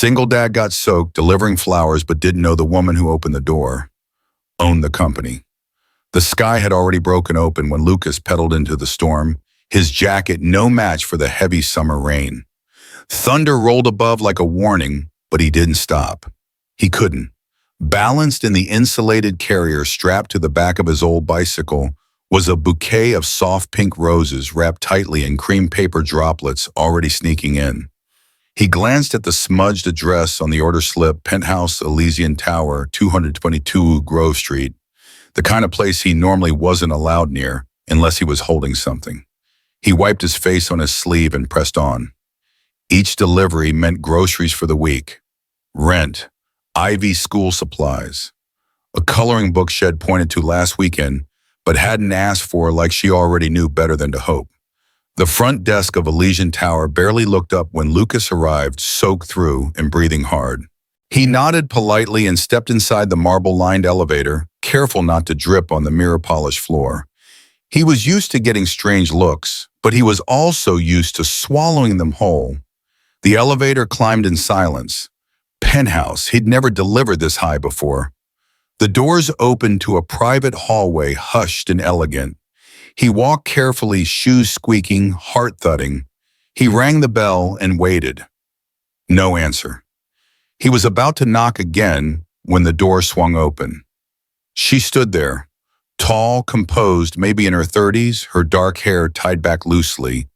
Single dad got soaked delivering flowers but didn't know the woman who opened the door owned the company. The sky had already broken open when Lucas pedaled into the storm, his jacket no match for the heavy summer rain. Thunder rolled above like a warning, but he didn't stop. He couldn't. Balanced in the insulated carrier strapped to the back of his old bicycle was a bouquet of soft pink roses wrapped tightly in cream paper droplets already sneaking in. He glanced at the smudged address on the order slip, Penthouse Elysian Tower, 222 Grove Street, the kind of place he normally wasn't allowed near unless he was holding something. He wiped his face on his sleeve and pressed on. Each delivery meant groceries for the week, rent, Ivy school supplies, a coloring book she had pointed to last weekend but hadn't asked for like she already knew better than to hope. The front desk of Elysian Tower barely looked up when Lucas arrived, soaked through and breathing hard. He nodded politely and stepped inside the marble-lined elevator, careful not to drip on the mirror-polished floor. He was used to getting strange looks, but he was also used to swallowing them whole. The elevator climbed in silence. Penthouse, he'd never delivered this high before. The doors opened to a private hallway, hushed and elegant. He walked carefully, shoes squeaking, heart thudding. He rang the bell and waited. No answer. He was about to knock again when the door swung open. She stood there, tall, composed, maybe in her 30s, her dark hair tied back loosely.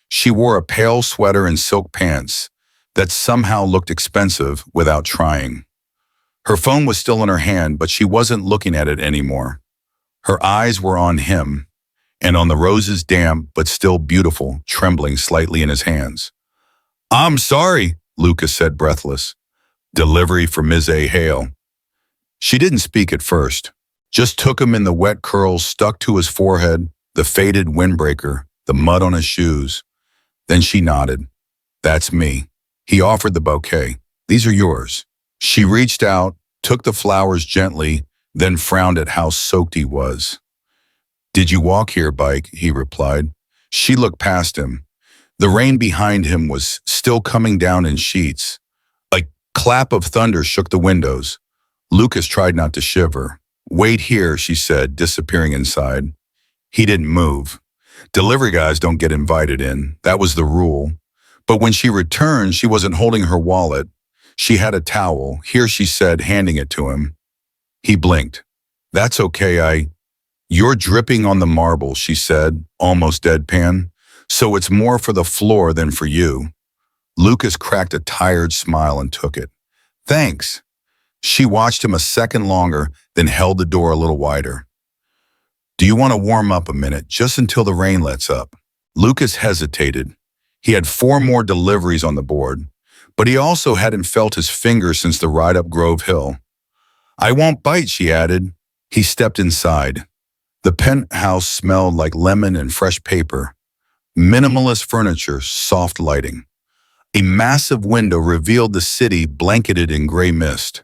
She wore a pale sweater and silk pants that somehow looked expensive without trying. Her phone was still in her hand, but she wasn't looking at it anymore. Her eyes were on him, and on the roses damp but still beautiful, trembling slightly in his hands. "I'm sorry," Lucas said, breathless. "Delivery for Ms. A. Hale." She didn't speak at first, just took him in the wet curls stuck to his forehead, the faded windbreaker, the mud on his shoes. Then she nodded. "That's me." He offered the bouquet. "These are yours." She reached out, took the flowers gently, then frowned at how soaked he was. "Did you walk here, Bike?" he replied. She looked past him. The rain behind him was still coming down in sheets. A clap of thunder shook the windows. Lucas tried not to shiver. "Wait here," she said, disappearing inside. He didn't move. Delivery guys don't get invited in. That was the rule. But when she returned, she wasn't holding her wallet. She had a towel. "Here," she said, handing it to him. He blinked. "That's okay, You're dripping on the marble," she said, almost deadpan. "So it's more for the floor than for you." Lucas cracked a tired smile and took it. "Thanks." She watched him a second longer, then held the door a little wider. "Do you want to warm up a minute, just until the rain lets up?" Lucas hesitated. He had 4 more deliveries on the board, but he also hadn't felt his fingers since the ride up Grove Hill. "I won't bite," she added. He stepped inside. The penthouse smelled like lemon and fresh paper. Minimalist furniture, soft lighting. A massive window revealed the city blanketed in gray mist.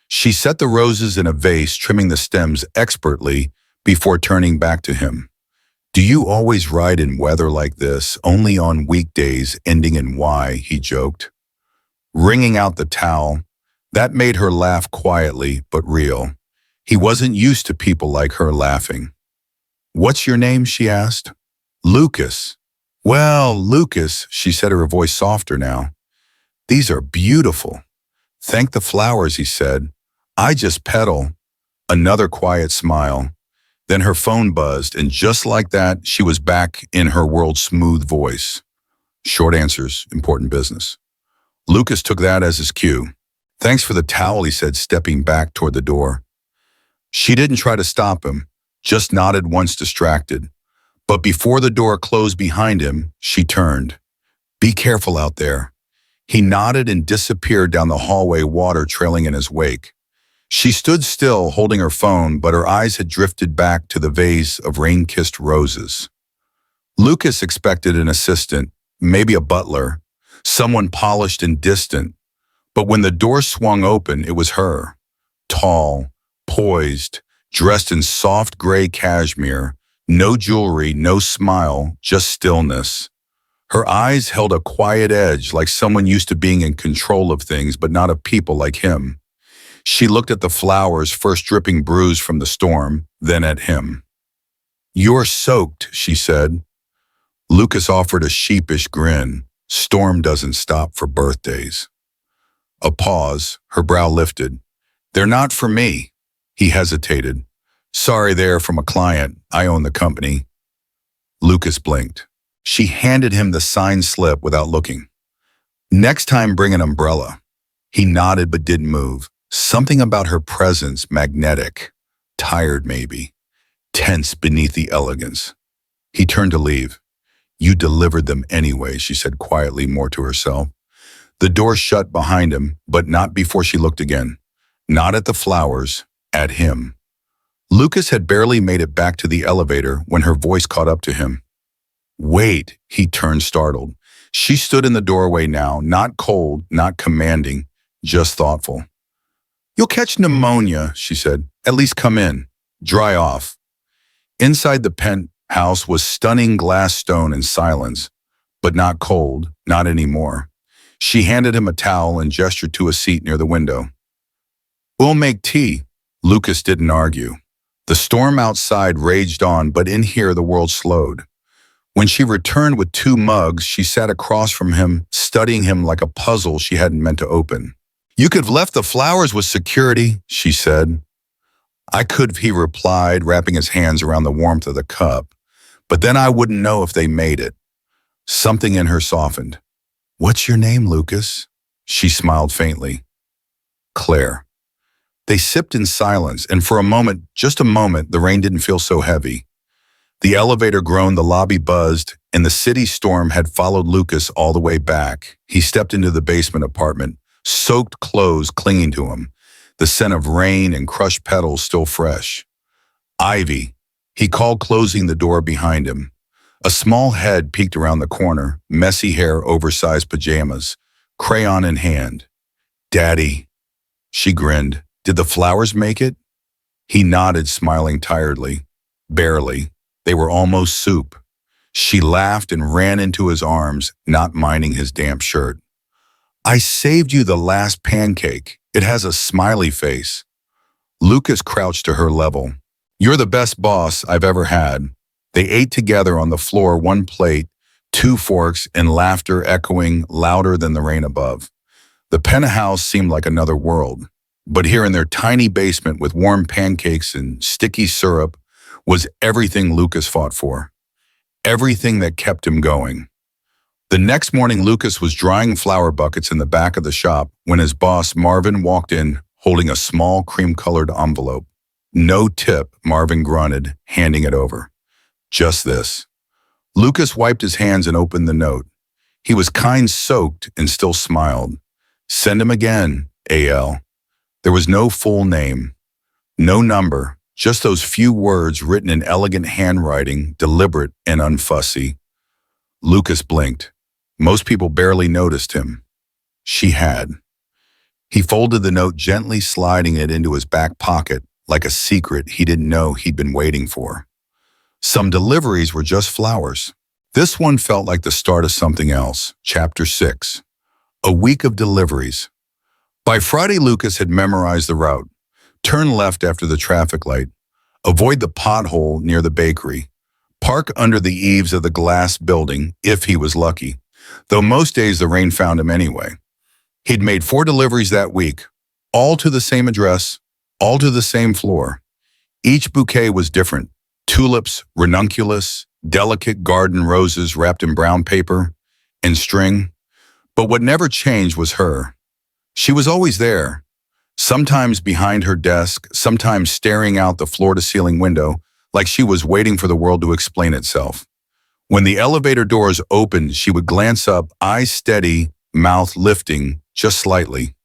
She set the roses in a vase, trimming the stems expertly before turning back to him. "Do you always ride in weather like this, only on weekdays ending in Y?" he joked. Wringing out the towel, that made her laugh quietly but real. He wasn't used to people like her laughing. "What's your name?" she asked. "Lucas." "Well, Lucas," she said, her voice softer now. "These are beautiful." "Thank the flowers," he said. "I just pedal." Another quiet smile. Then her phone buzzed, and just like that, she was back in her world's smooth voice. Short answers, important business. Lucas took that as his cue. "Thanks for the towel," he said, stepping back toward the door. She didn't try to stop him, just nodded once distracted. But before the door closed behind him, she turned. "Be careful out there." He nodded and disappeared down the hallway, water trailing in his wake. She stood still, holding her phone, but her eyes had drifted back to the vase of rain-kissed roses. Lucas expected an assistant, maybe a butler, someone polished and distant. But when the door swung open, it was her. Tall, poised, dressed in soft gray cashmere, no jewelry, no smile, just stillness. Her eyes held a quiet edge, like someone used to being in control of things, but not of people like him. She looked at the flowers, first dripping bruised from the storm, then at him. "You're soaked," she said. Lucas offered a sheepish grin. Storm doesn't stop for birthdays. A pause, her brow lifted. "They're not for me." He hesitated. "Sorry, they're from a client. I own the company." Lucas blinked. She handed him the signed slip without looking. "Next time, bring an umbrella." He nodded but didn't move. Something about her presence, magnetic, tired maybe, tense beneath the elegance. He turned to leave. "You delivered them anyway," she said quietly, more to herself. The door shut behind him, but not before she looked again. Not at the flowers, at him. Lucas had barely made it back to the elevator when her voice caught up to him. "Wait," he turned, startled. She stood in the doorway now, not cold, not commanding, just thoughtful. "You'll catch pneumonia," she said. "At least come in. Dry off." Inside the penthouse was stunning glass stone and silence, but not cold, not anymore. She handed him a towel and gestured to a seat near the window. "We'll make tea." Lucas didn't argue. The storm outside raged on, but in here the world slowed. When she returned with 2 mugs, she sat across from him, studying him like a puzzle she hadn't meant to open. "You could have left the flowers with security," she said. "I could have," he replied, wrapping his hands around the warmth of the cup. "But then I wouldn't know if they made it." Something in her softened. "What's your name, Lucas?" She smiled faintly. "Claire." They sipped in silence, and for a moment, just a moment, the rain didn't feel so heavy. The elevator groaned, the lobby buzzed, and the city storm had followed Lucas all the way back. He stepped into the basement apartment, soaked clothes clinging to him, the scent of rain and crushed petals still fresh. "Ivy," he called, closing the door behind him. A small head peeked around the corner, messy hair, oversized pajamas, crayon in hand. "Daddy." She grinned. "Did the flowers make it?" He nodded, smiling tiredly. "Barely. They were almost soup." She laughed and ran into his arms, not minding his damp shirt. "I saved you the last pancake. It has a smiley face." Lucas crouched to her level. "You're the best boss I've ever had." They ate together on the floor, 1 plate, 2 forks, and laughter echoing louder than the rain above. The penthouse seemed like another world. But here in their tiny basement with warm pancakes and sticky syrup was everything Lucas fought for. Everything that kept him going. The next morning, Lucas was drying flower buckets in the back of the shop when his boss, Marvin, walked in holding a small cream-colored envelope. "No tip," Marvin grunted, handing it over. "Just this." Lucas wiped his hands and opened the note. He was kind-soaked and still smiled. "Send him again, A.L." There was no full name, no number, just those few words written in elegant handwriting, deliberate and unfussy. Lucas blinked. Most people barely noticed him. She had. He folded the note, gently sliding it into his back pocket, like a secret he didn't know he'd been waiting for. Some deliveries were just flowers. This one felt like the start of something else. Chapter 6. A week of deliveries. By Friday, Lucas had memorized the route. Turn left after the traffic light. Avoid the pothole near the bakery. Park under the eaves of the glass building, if he was lucky, though most days the rain found him anyway. He'd made 4 deliveries that week, all to the same address, all to the same floor. Each bouquet was different. Tulips, ranunculus, delicate garden roses wrapped in brown paper, and string. But what never changed was her. She was always there, sometimes behind her desk, sometimes staring out the floor-to-ceiling window, like she was waiting for the world to explain itself. When the elevator doors opened, she would glance up, eyes steady, mouth lifting, just slightly.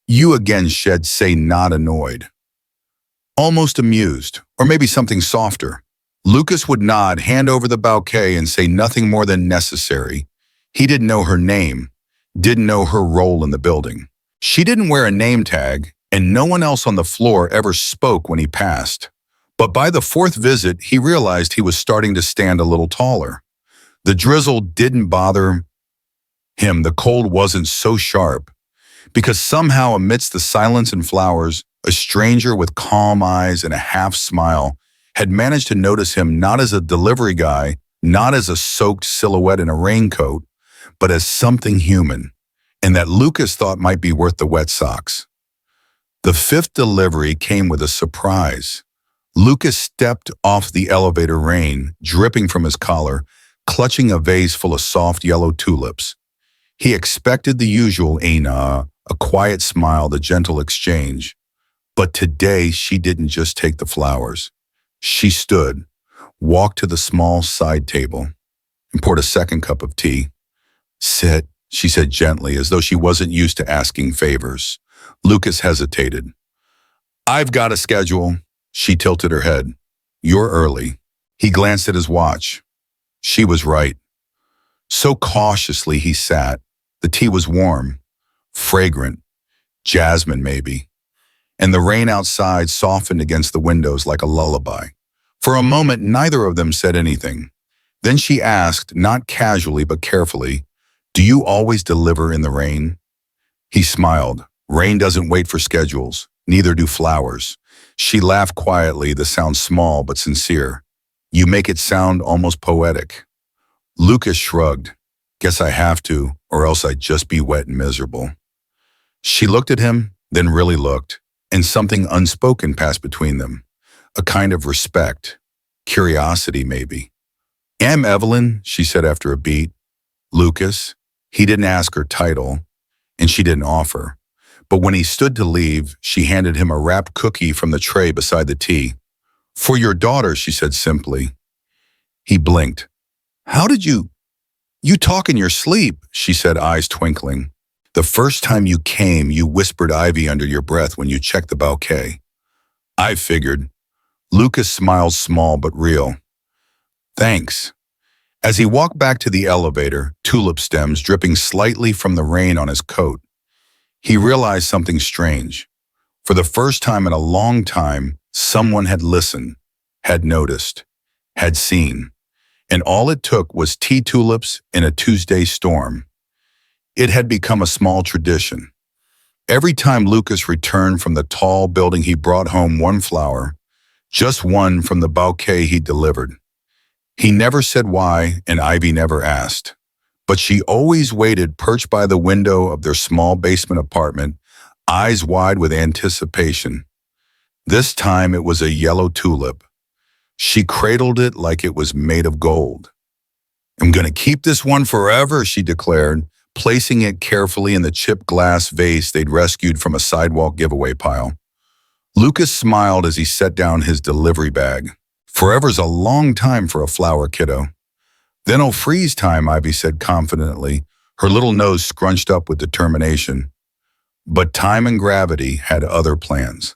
"You again," she'd say, not annoyed. Almost amused, or maybe something softer. Lucas would nod, hand over the bouquet, and say nothing more than necessary. He didn't know her name, didn't know her role in the building. She didn't wear a name tag, and no one else on the floor ever spoke when he passed. But by the 4th visit, he realized he was starting to stand a little taller. The drizzle didn't bother him. The cold wasn't so sharp, because somehow amidst the silence and flowers, a stranger with calm eyes and a half smile had managed to notice him not as a delivery guy, not as a soaked silhouette in a raincoat, but as something human, and that Lucas thought might be worth the wet socks. The fifth delivery came with a surprise. Lucas stepped off the elevator, rain dripping from his collar, clutching a vase full of soft yellow tulips. He expected the usual a quiet smile, the gentle exchange. But today she didn't just take the flowers. She stood, walked to the small side table, and poured a second cup of tea. "Sit," she said gently, as though she wasn't used to asking favors. Lucas hesitated. "I've got a schedule." She tilted her head. "You're early." He glanced at his watch. She was right. So cautiously he sat. The tea was warm, fragrant, jasmine maybe, and the rain outside softened against the windows like a lullaby. For a moment, neither of them said anything. Then she asked, not casually but carefully, "Do you always deliver in the rain?" He smiled. "Rain doesn't wait for schedules. Neither do flowers." She laughed quietly, the sound small but sincere. "You make it sound almost poetic." Lucas shrugged. "Guess I have to, or else I'd just be wet and miserable." She looked at him, then really looked, and something unspoken passed between them. A kind of respect, curiosity maybe. "I'm Evelyn," she said after a beat. "Lucas." He didn't ask her title, and she didn't offer. But when he stood to leave, she handed him a wrapped cookie from the tray beside the tea. "For your daughter," she said simply. He blinked. "How did you talk in your sleep?" she said, eyes twinkling. "The first time you came, you whispered Ivy under your breath when you checked the bouquet." "I figured." Lucas smiled, small but real. "Thanks." As he walked back to the elevator, tulip stems dripping slightly from the rain on his coat, he realized something strange. For the first time in a long time, someone had listened, had noticed, had seen. And all it took was tea tulips in a Tuesday storm. It had become a small tradition. Every time Lucas returned from the tall building, he brought home one flower, just one from the bouquet he delivered. He never said why, and Ivy never asked. But she always waited, perched by the window of their small basement apartment, eyes wide with anticipation. This time it was a yellow tulip. She cradled it like it was made of gold. "I'm going to keep this one forever," she declared, placing it carefully in the chipped glass vase they'd rescued from a sidewalk giveaway pile. Lucas smiled as he set down his delivery bag. "Forever's a long time for a flower, kiddo." "Then it'll freeze time," Ivy said confidently, her little nose scrunched up with determination. But time and gravity had other plans.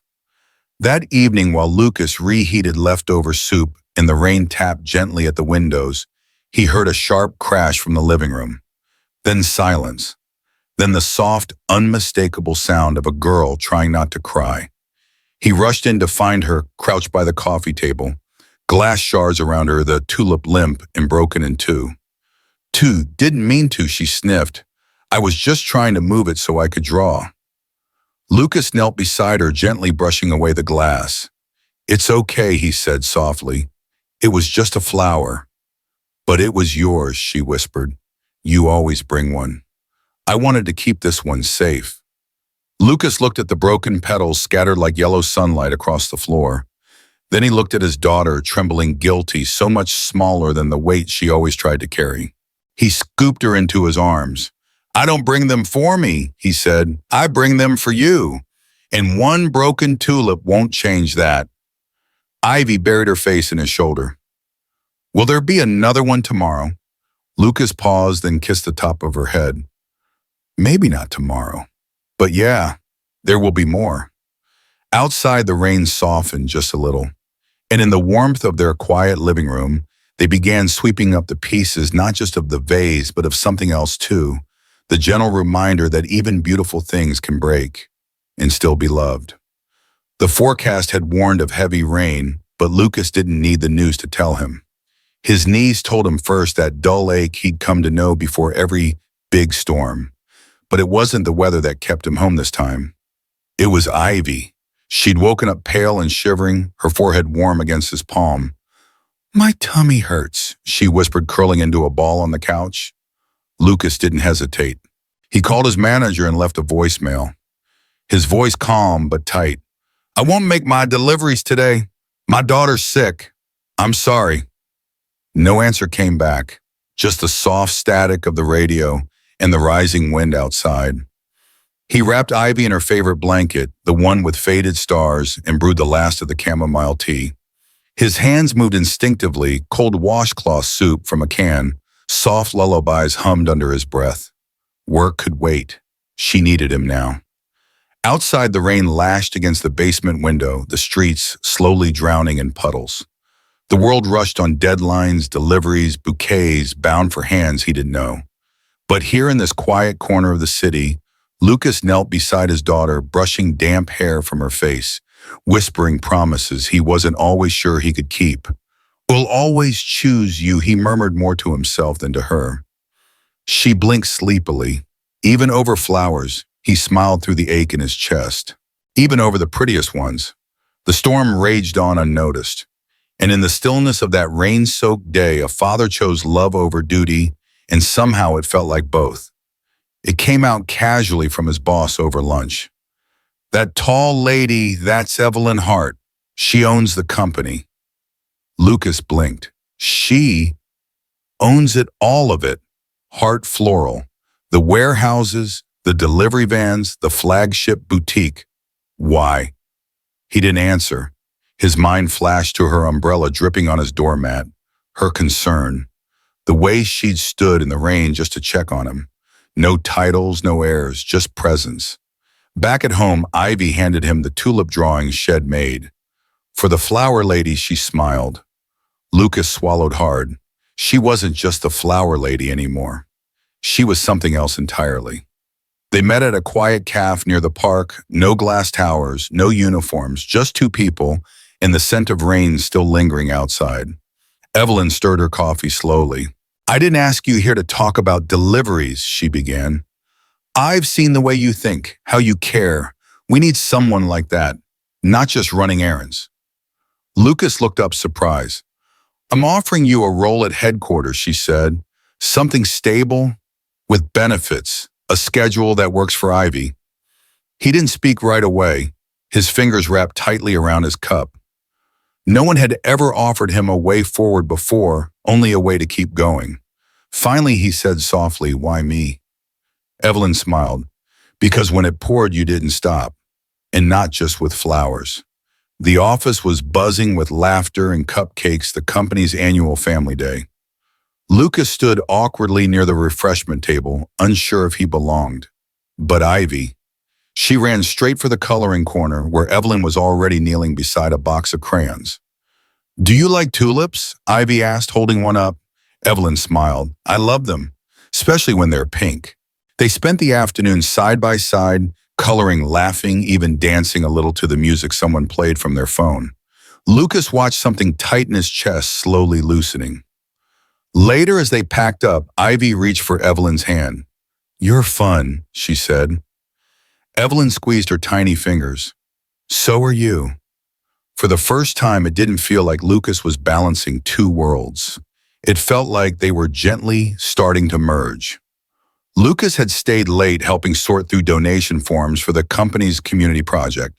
That evening, while Lucas reheated leftover soup and the rain tapped gently at the windows, he heard a sharp crash from the living room. Then silence. Then the soft, unmistakable sound of a girl trying not to cry. He rushed in to find her crouched by the coffee table, glass shards around her, the tulip limp and broken in two. Didn't mean to," she sniffed. "I was just trying to move it so I could draw." Lucas knelt beside her, gently brushing away the glass. "It's okay," he said softly. "It was just a flower." "But it was yours," she whispered. "You always bring one. I wanted to keep this one safe." Lucas looked at the broken petals scattered like yellow sunlight across the floor. Then he looked at his daughter, trembling guilty, so much smaller than the weight she always tried to carry. He scooped her into his arms. "I don't bring them for me," he said. "I bring them for you. And one broken tulip won't change that." Ivy buried her face in his shoulder. "Will there be another one tomorrow?" Lucas paused, then kissed the top of her head. "Maybe not tomorrow. But yeah, there will be more." Outside, the rain softened just a little, and in the warmth of their quiet living room, they began sweeping up the pieces, not just of the vase, but of something else too, the gentle reminder that even beautiful things can break and still be loved. The forecast had warned of heavy rain, but Lucas didn't need the news to tell him. His knees told him first that dull ache he'd come to know before every big storm. But it wasn't the weather that kept him home this time. It was Ivy. She'd woken up pale and shivering, her forehead warm against his palm. "My tummy hurts," she whispered, curling into a ball on the couch. Lucas didn't hesitate. He called his manager and left a voicemail. His voice calm but tight. "I won't make my deliveries today. My daughter's sick. I'm sorry." No answer came back, just the soft static of the radio and the rising wind outside. He wrapped Ivy in her favorite blanket, the one with faded stars, and brewed the last of the chamomile tea. His hands moved instinctively, cold washcloth soup from a can, soft lullabies hummed under his breath. Work could wait. She needed him now. Outside, the rain lashed against the basement window, the streets slowly drowning in puddles. The world rushed on deadlines, deliveries, bouquets, bound for hands he didn't know. But here in this quiet corner of the city, Lucas knelt beside his daughter, brushing damp hair from her face, whispering promises he wasn't always sure he could keep. "We'll always choose you," he murmured more to himself than to her. She blinked sleepily. Even over flowers, he smiled through the ache in his chest. Even over the prettiest ones. The storm raged on unnoticed. And in the stillness of that rain-soaked day, a father chose love over duty, and somehow it felt like both. It came out casually from his boss over lunch. "That tall lady, that's Evelyn Hart. She owns the company." Lucas blinked. She owns it, all of it. Hart Floral. The warehouses, the delivery vans, the flagship boutique. Why? He didn't answer. His mind flashed to her umbrella dripping on his doormat, her concern. The way she'd stood in the rain just to check on him. No titles, no airs, just presence. Back at home, Ivy handed him the tulip drawings Shed made. For the flower lady, she smiled. Lucas swallowed hard. She wasn't just the flower lady anymore. She was something else entirely. They met at a quiet cafe near the park, no glass towers, no uniforms, just two people, and the scent of rain still lingering outside. Evelyn stirred her coffee slowly. "I didn't ask you here to talk about deliveries," she began. "I've seen the way you think, how you care. We need someone like that, not just running errands." Lucas looked up surprised. "I'm offering you a role at headquarters," she said. "Something stable, with benefits, a schedule that works for Ivy." He didn't speak right away, his fingers wrapped tightly around his cup. No one had ever offered him a way forward before, only a way to keep going. Finally, he said softly, "Why me?" Evelyn smiled. "Because when it poured, you didn't stop. And not just with flowers." The office was buzzing with laughter and cupcakes, the company's annual family day. Lucas stood awkwardly near the refreshment table, unsure if he belonged. But Ivy, she ran straight for the coloring corner where Evelyn was already kneeling beside a box of crayons. "Do you like tulips?" Ivy asked, holding one up. Evelyn smiled. "I love them, especially when they're pink." They spent the afternoon side by side, coloring, laughing, even dancing a little to the music someone played from their phone. Lucas watched something tight in his chest slowly loosening. Later, as they packed up, Ivy reached for Evelyn's hand. "You're fun," she said. Evelyn squeezed her tiny fingers. "So are you." For the first time, it didn't feel like Lucas was balancing two worlds. It felt like they were gently starting to merge. Lucas had stayed late helping sort through donation forms for the company's community project.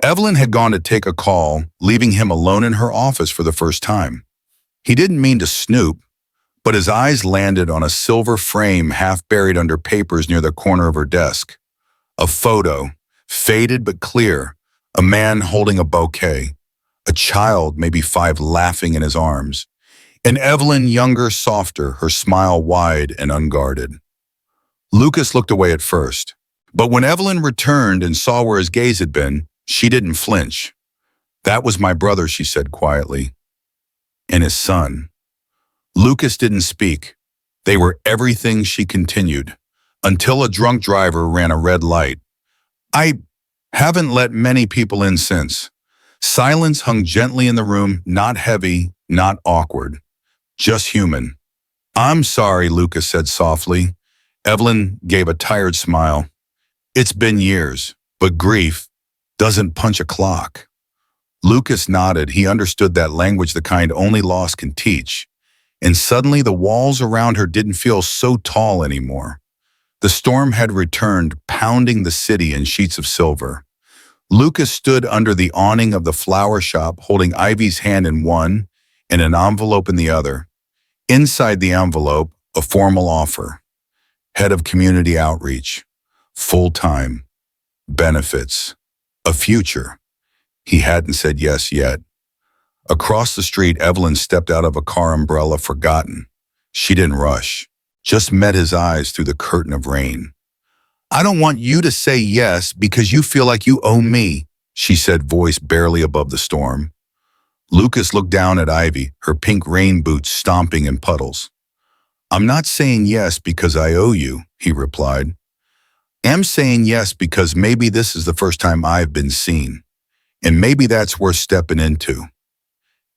Evelyn had gone to take a call, leaving him alone in her office for the first time. He didn't mean to snoop, but his eyes landed on a silver frame half buried under papers near the corner of her desk. A photo, faded but clear, a man holding a bouquet, a child, maybe 5, laughing in his arms, and Evelyn, younger, softer, her smile wide and unguarded. Lucas looked away at first, but when Evelyn returned and saw where his gaze had been, she didn't flinch. "That was my brother," she said quietly. "And his son." Lucas didn't speak. They were everything, she continued, until a drunk driver ran a red light. "I haven't let many people in since." Silence hung gently in the room, not heavy, not awkward. Just human. I'm sorry, Lucas said softly. Evelyn gave a tired smile. It's been years, but grief doesn't punch a clock. Lucas nodded. He understood that language, the kind only loss can teach. And suddenly the walls around her didn't feel so tall anymore. The storm had returned, pounding the city in sheets of silver. Lucas stood under the awning of the flower shop, holding Ivy's hand in one and an envelope in the other. Inside the envelope, a formal offer. Head of Community Outreach. Full-time. Benefits. A future. He hadn't said yes yet. Across the street, Evelyn stepped out of a car umbrella, forgotten. She didn't rush, just met his eyes through the curtain of rain. I don't want you to say yes because you feel like you owe me, she said, voice barely above the storm. Lucas looked down at Ivy, her pink rain boots stomping in puddles. I'm not saying yes because I owe you, he replied. I'm saying yes because maybe this is the first time I've been seen, and maybe that's worth stepping into.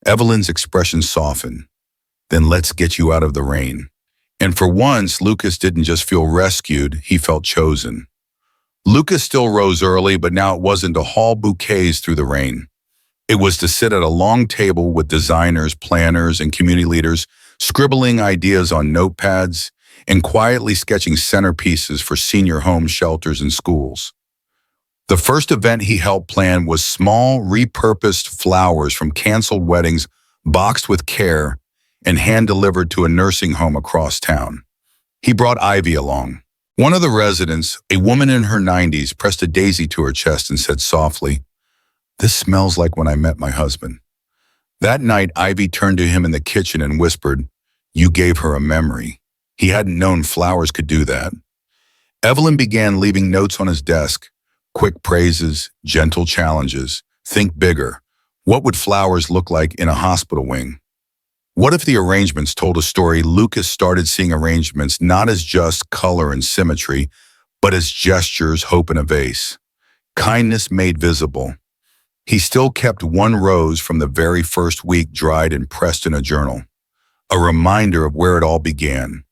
Evelyn's expression softened. Then let's get you out of the rain. And for once, Lucas didn't just feel rescued, he felt chosen. Lucas still rose early, but now it wasn't to haul bouquets through the rain. It was to sit at a long table with designers, planners, and community leaders, scribbling ideas on notepads and quietly sketching centerpieces for senior home shelters and schools. The first event he helped plan was small, repurposed flowers from canceled weddings, boxed with care and hand-delivered to a nursing home across town. He brought Ivy along. One of the residents, a woman in her 90s, pressed a daisy to her chest and said softly, "This smells like when I met my husband." That night, Ivy turned to him in the kitchen and whispered, "You gave her a memory." He hadn't known flowers could do that. Evelyn began leaving notes on his desk, quick praises, gentle challenges. Think bigger. What would flowers look like in a hospital wing? What if the arrangements told a story? Lucas started seeing arrangements not as just color and symmetry, but as gestures, hope in a vase. Kindness made visible. He still kept one rose from the very first week dried and pressed in a journal, a reminder of where it all began.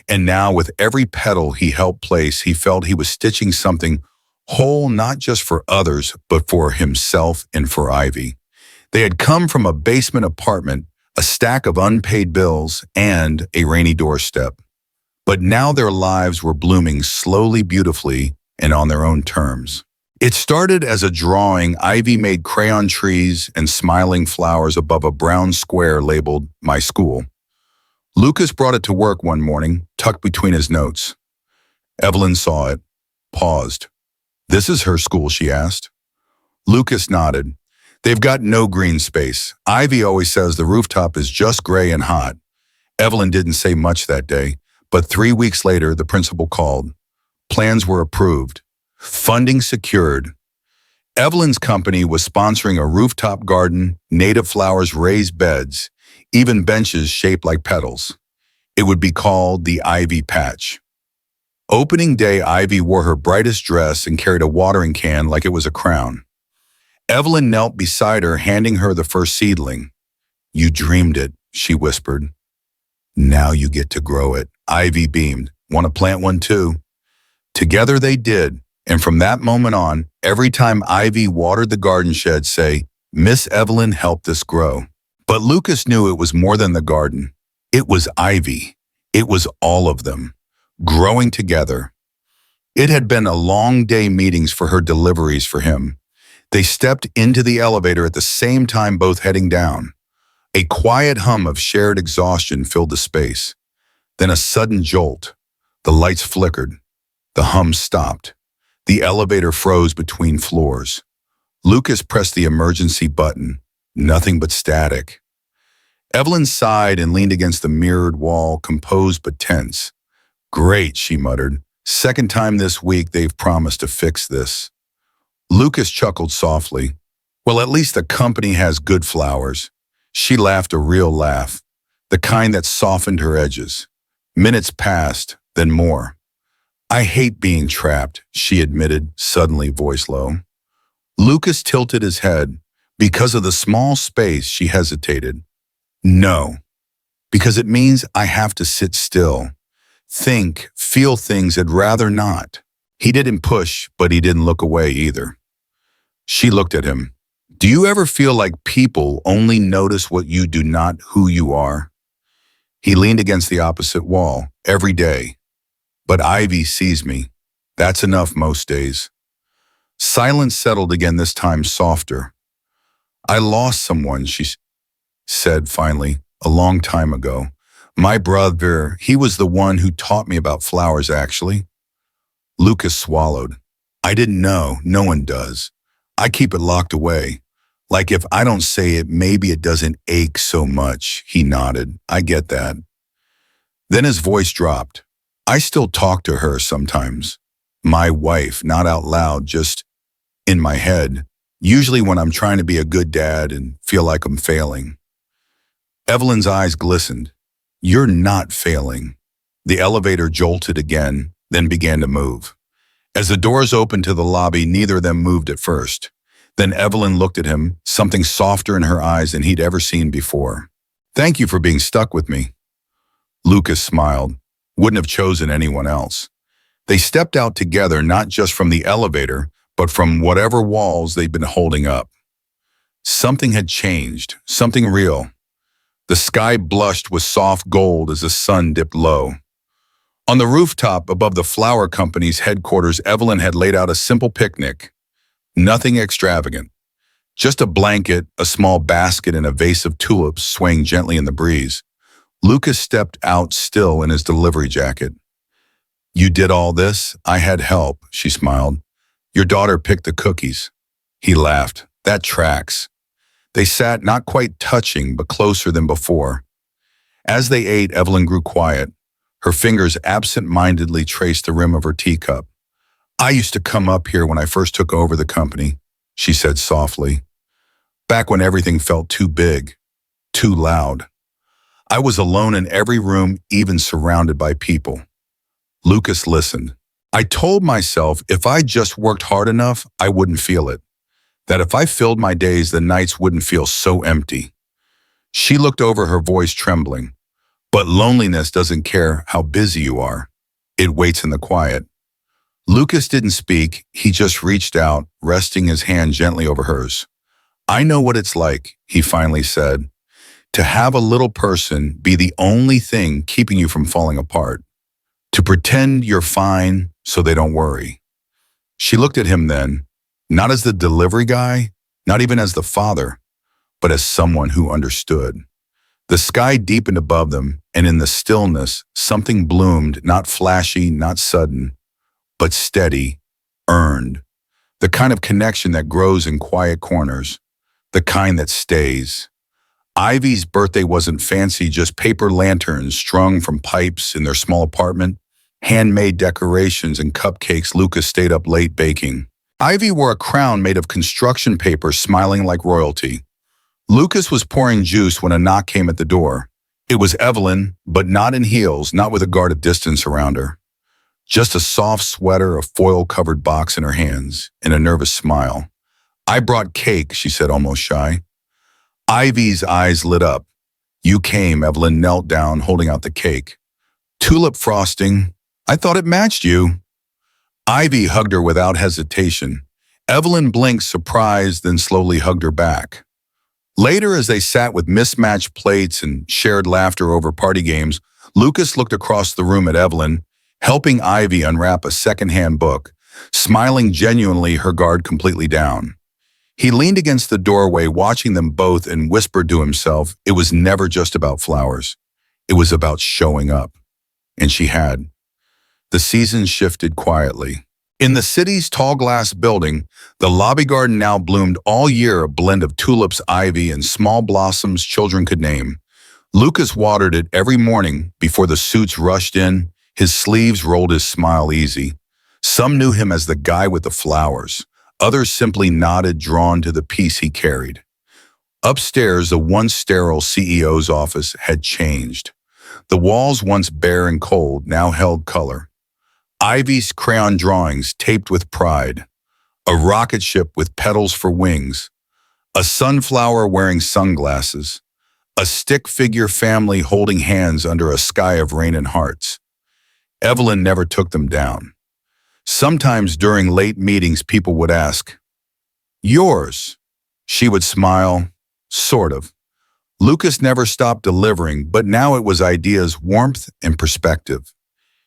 And now with every petal he helped place, he felt he was stitching something whole, not just for others, but for himself and for Ivy. They had come from a basement apartment, a stack of unpaid bills, and a rainy doorstep. But now their lives were blooming slowly, beautifully, and on their own terms. It started as a drawing. Ivy made crayon trees and smiling flowers above a brown square labeled "My School." Lucas brought it to work one morning, tucked between his notes. Evelyn saw it, paused. "This is her school?" she asked. Lucas nodded. "They've got no green space. Ivy always says the rooftop is just gray and hot." Evelyn didn't say much that day, but 3 weeks later, the principal called. Plans were approved. Funding secured. Evelyn's company was sponsoring a rooftop garden, native flowers, raised beds, even benches shaped like petals. It would be called the Ivy Patch. Opening day, Ivy wore her brightest dress and carried a watering can like it was a crown. Evelyn knelt beside her, handing her the first seedling. "You dreamed it," she whispered. "Now you get to grow it." Ivy beamed. "Want to plant one too?" Together they did, and from that moment on, every time Ivy watered the garden shed, say, "Miss Evelyn helped us grow." But Lucas knew it was more than the garden. It was Ivy. It was all of them, growing together. It had been a long day, meetings for her, deliveries for him. They stepped into the elevator at the same time, both heading down. A quiet hum of shared exhaustion filled the space. Then a sudden jolt. The lights flickered. The hum stopped. The elevator froze between floors. Lucas pressed the emergency button. Nothing but static. Evelyn sighed and leaned against the mirrored wall, composed but tense. "Great," she muttered. "Second time this week they've promised to fix this." Lucas chuckled softly. "Well, at least the company has good flowers." She laughed a real laugh, the kind that softened her edges. Minutes passed, then more. "I hate being trapped," she admitted, suddenly, voice low. Lucas tilted his head. Because of the small space, she hesitated. "No." Because it means I have to sit still, think, feel things I'd rather not. He didn't push, but he didn't look away either. She looked at him. Do you ever feel like people only notice what you do, not who you are? He leaned against the opposite wall every day. But Ivy sees me. That's enough most days. Silence settled again, this time softer. I lost someone, she said finally, a long time ago. My brother, he was the one who taught me about flowers, actually. Lucas swallowed. I didn't know. No one does. I keep it locked away. Like if I don't say it, maybe it doesn't ache so much. He nodded. I get that. Then his voice dropped. I still talk to her sometimes. My wife, not out loud, just in my head. Usually when I'm trying to be a good dad and feel like I'm failing. Evelyn's eyes glistened. You're not failing. The elevator jolted again, then began to move. As the doors opened to the lobby, neither of them moved at first. Then Evelyn looked at him, something softer in her eyes than he'd ever seen before. Thank you for being stuck with me. Lucas smiled. Wouldn't have chosen anyone else. They stepped out together, not just from the elevator, but from whatever walls they'd been holding up. Something had changed, something real. The sky blushed with soft gold as the sun dipped low. On the rooftop above the flower company's headquarters, Evelyn had laid out a simple picnic. Nothing extravagant. Just a blanket, a small basket, and a vase of tulips swaying gently in the breeze. Lucas stepped out still in his delivery jacket. You did all this? I had help, she smiled. Your daughter picked the cookies. He laughed. That tracks. They sat not quite touching, but closer than before. As they ate, Evelyn grew quiet. Her fingers absent-mindedly traced the rim of her teacup. I used to come up here when I first took over the company, she said softly. Back when everything felt too big, too loud. I was alone in every room, even surrounded by people. Lucas listened. I told myself if I just worked hard enough, I wouldn't feel it. That if I filled my days, the nights wouldn't feel so empty. She looked over, her voice trembling. But loneliness doesn't care how busy you are. It waits in the quiet. Lucas didn't speak. He just reached out, resting his hand gently over hers. I know what it's like, he finally said, to have a little person be the only thing keeping you from falling apart. To pretend you're fine so they don't worry. She looked at him then, not as the delivery guy, not even as the father, but as someone who understood. The sky deepened above them, and in the stillness, something bloomed, not flashy, not sudden, but steady, earned. The kind of connection that grows in quiet corners, the kind that stays. Ivy's birthday wasn't fancy, just paper lanterns strung from pipes in their small apartment, handmade decorations and cupcakes. Lucas stayed up late baking. Ivy wore a crown made of construction paper, smiling like royalty. Lucas was pouring juice when a knock came at the door. It was Evelyn, but not in heels, not with a guard of distance around her. Just a soft sweater, a foil-covered box in her hands, and a nervous smile. I brought cake, she said, almost shy. Ivy's eyes lit up. You came, Evelyn knelt down, holding out the cake. Tulip frosting. I thought it matched you. Ivy hugged her without hesitation. Evelyn blinked, surprised, then slowly hugged her back. Later, as they sat with mismatched plates and shared laughter over party games, Lucas looked across the room at Evelyn, helping Ivy unwrap a secondhand book, smiling genuinely, her guard completely down. He leaned against the doorway, watching them both, and whispered to himself, it was never just about flowers. It was about showing up. And she had. The seasons shifted quietly. In the city's tall glass building, the lobby garden now bloomed all year, a blend of tulips, ivy, and small blossoms children could name. Lucas watered it every morning before the suits rushed in. His sleeves rolled, his smile easy. Some knew him as the guy with the flowers. Others simply nodded, drawn to the peace he carried. Upstairs, the once sterile CEO's office had changed. The walls, once bare and cold, now held color. Ivy's crayon drawings taped with pride. A rocket ship with petals for wings. A sunflower wearing sunglasses. A stick figure family holding hands under a sky of rain and hearts. Evelyn never took them down. Sometimes during late meetings, people would ask, "Yours?" She would smile, sort of. Lucas never stopped delivering, but now it was ideas, warmth, and perspective.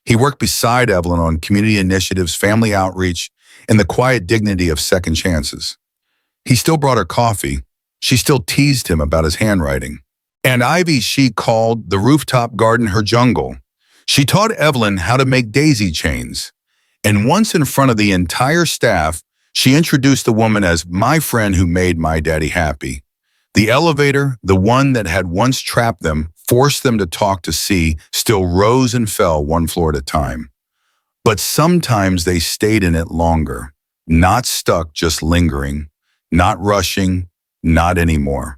He worked beside Evelyn on community initiatives, family outreach, and the quiet dignity of second chances. He still brought her coffee. She still teased him about his handwriting. And Ivy, she called the rooftop garden her jungle. She taught Evelyn how to make daisy chains. And once in front of the entire staff, she introduced the woman as my friend who made my daddy happy. The elevator, the one that had once trapped them, forced them to talk to sea, still rose and fell one floor at a time. But sometimes they stayed in it longer, not stuck, just lingering, not rushing, not anymore.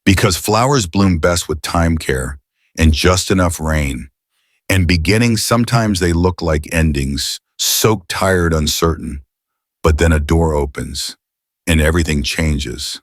Because flowers bloom best with time care and just enough rain. And beginnings, sometimes they look like endings, soaked, tired, uncertain. But then a door opens and everything changes.